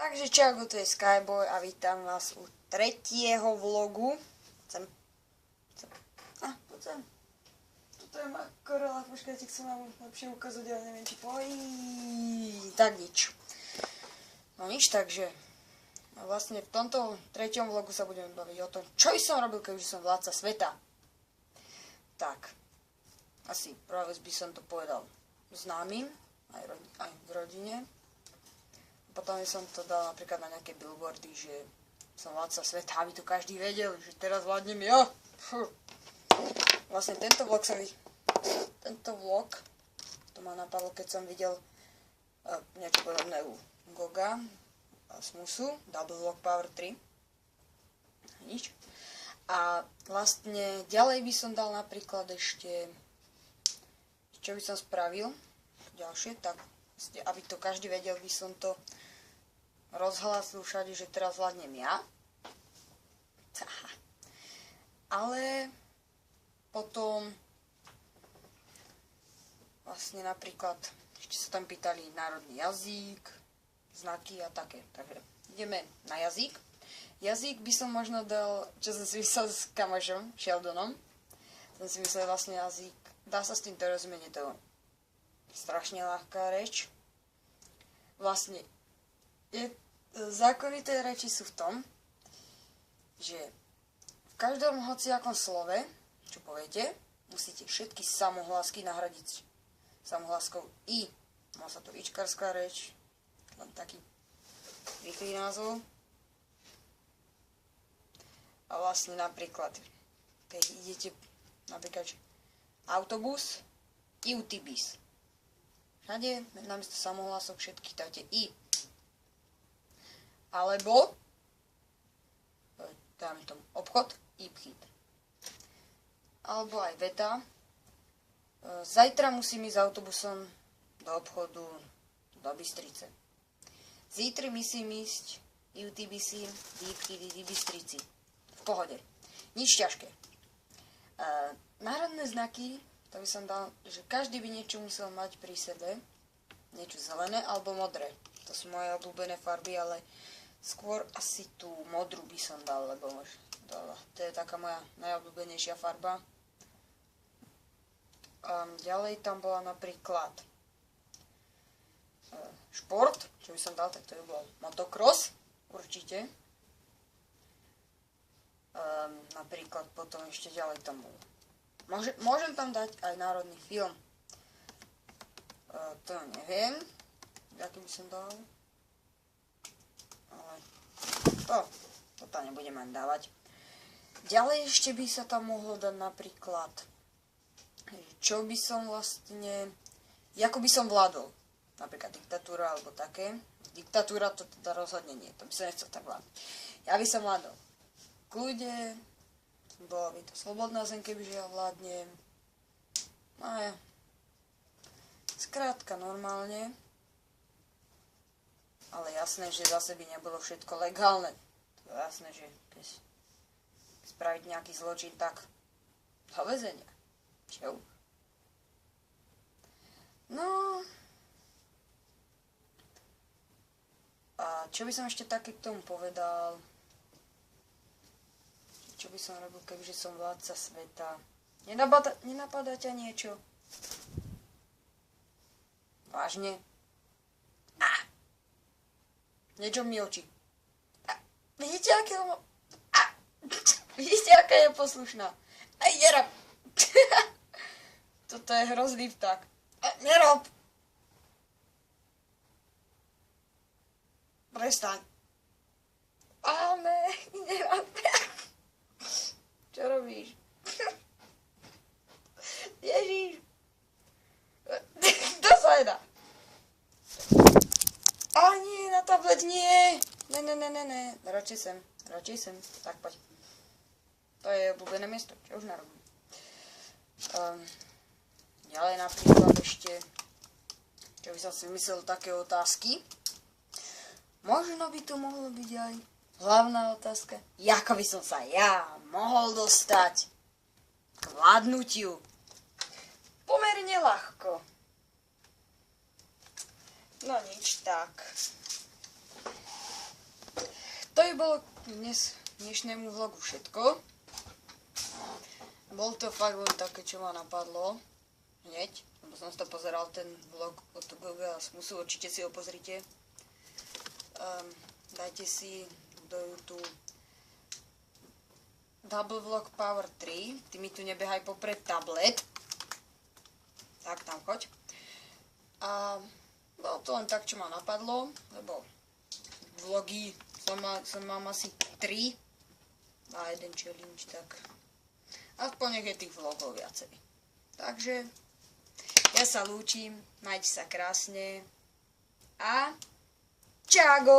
Takže čau, tu je Skyboy a vítam vás u tretieho vlogu. Poď sem. Toto je moja korola, počkajte, chcem vám lepšie ukázať, ale neviem, či tak nič. No nič, takže vlastne v tomto treťom vlogu sa budeme baviť o tom, čo by som robil, keďže som vládca sveta. Tak, asi práve by som to povedal známym, aj v rodine. Potom som to dal napríklad na nejaké billboardy, že som vládca sveta, aby to každý vedel, že teraz vládnem ja. Vlastne tento vlog to ma napadlo, keď som videl niečo podobné u Goga a Smusu, Double Vlog Power 3. Nič. A vlastne ďalej by som dal napríklad ešte, čo by som spravil ďalšie, tak aby to každý vedel, by som to rozhlasil všade, že teraz vládnem ja. Ale potom vlastne napríklad ešte sa tam pýtali národný jazyk, znaky a také. Takže ideme na jazyk. Jazyk by som možno dal, čo som si myslel s kamošom Sheldonom. Som si myslel vlastne jazyk, dá sa s týmto rozumieť, je to strašne ľahká reč. Vlastne zákonité reči sú v tom, že v každom hociakom slove, čo poviete, musíte všetky samohlásky nahradiť samohláskou i. Má sa to ičkarská reč, len taký rýchly názov. A vlastne napríklad, keď idete napríklad autobus, iutibis. Všade namiesto samohlások všetky dajte i. Alebo dáme tomu obchod, ibchit. Alebo aj veta. Zajtra musím ísť autobusom do obchodu do Bystrice. Zítri musím ísť iutibisi, ibchit, Bystrici. V pohode. Nič ťažké. Národné znaky, to by som dal, že každý by niečo musel mať pri sebe. Niečo zelené alebo modré. To sú moje obľúbené farby, ale skôr asi tú modrú by som dal, lebo to je taká moja najobľúbenejšia farba. Ďalej tam bola napríklad šport, čo by som dal, tak to by bol motocross, určite. Napríklad potom ešte ďalej tam bol. Môžem tam dať aj národný film. To neviem, aký by som dal. Ale to tam nebudem ani dávať. Ďalej ešte by sa tam mohlo dať napríklad, čo by som vlastne, ako by som vládol. Napríklad diktatúra alebo také. Diktatúra to teda rozhodne nie, to by som nechcel tak vládať. Ja by som vládol v kľude, bola by to slobodná zem, kebyže ja vládnem. No ja. Skrátka normálne. Ale jasné, že zase by nebolo všetko legálne. To je jasné, že keď spraviť nejaký zločin, tak do väzenia. Čo? No. A čo by som ešte také k tomu povedal? Čo by som robil, kebyže som vládca sveta? Nenapadá ťa niečo? Vážne? Niečo mi oči. Vidíte, aká je poslušná? Aj nerob. Toto je hrozný vták. Nerob. Prestaň. Ale nerob. Čo robíš? Ježiš. To sa jedá. A nie, na tablet nie. Ne. Radšej sem. Tak poď. To je obľúbené miesto, čo už narobím. Ďalej napríklad ešte, čo by som si myslel, také otázky. Možno by to mohlo byť aj hlavná otázka. Ako by som sa ja mohol dostať k vládnutiu? Pomerne ľahko. No nič, tak. bolo dnes dnešnému vlogu všetko. Bol to fakt len také, čo ma napadlo hneď, lebo som to pozeral ten vlog od Google Smusu, určite si ho pozrite. Dajte si do YouTube Double Vlog Power 3, ty mi tu nebehaj popred tablet. Tak, tam choď. A bolo to len tak, čo ma napadlo, lebo vlogy som mám asi 3 a jeden challenge, tak aspoň nech je tých vlogov viacej. Takže ja sa lúčim, majte sa krásne a čago!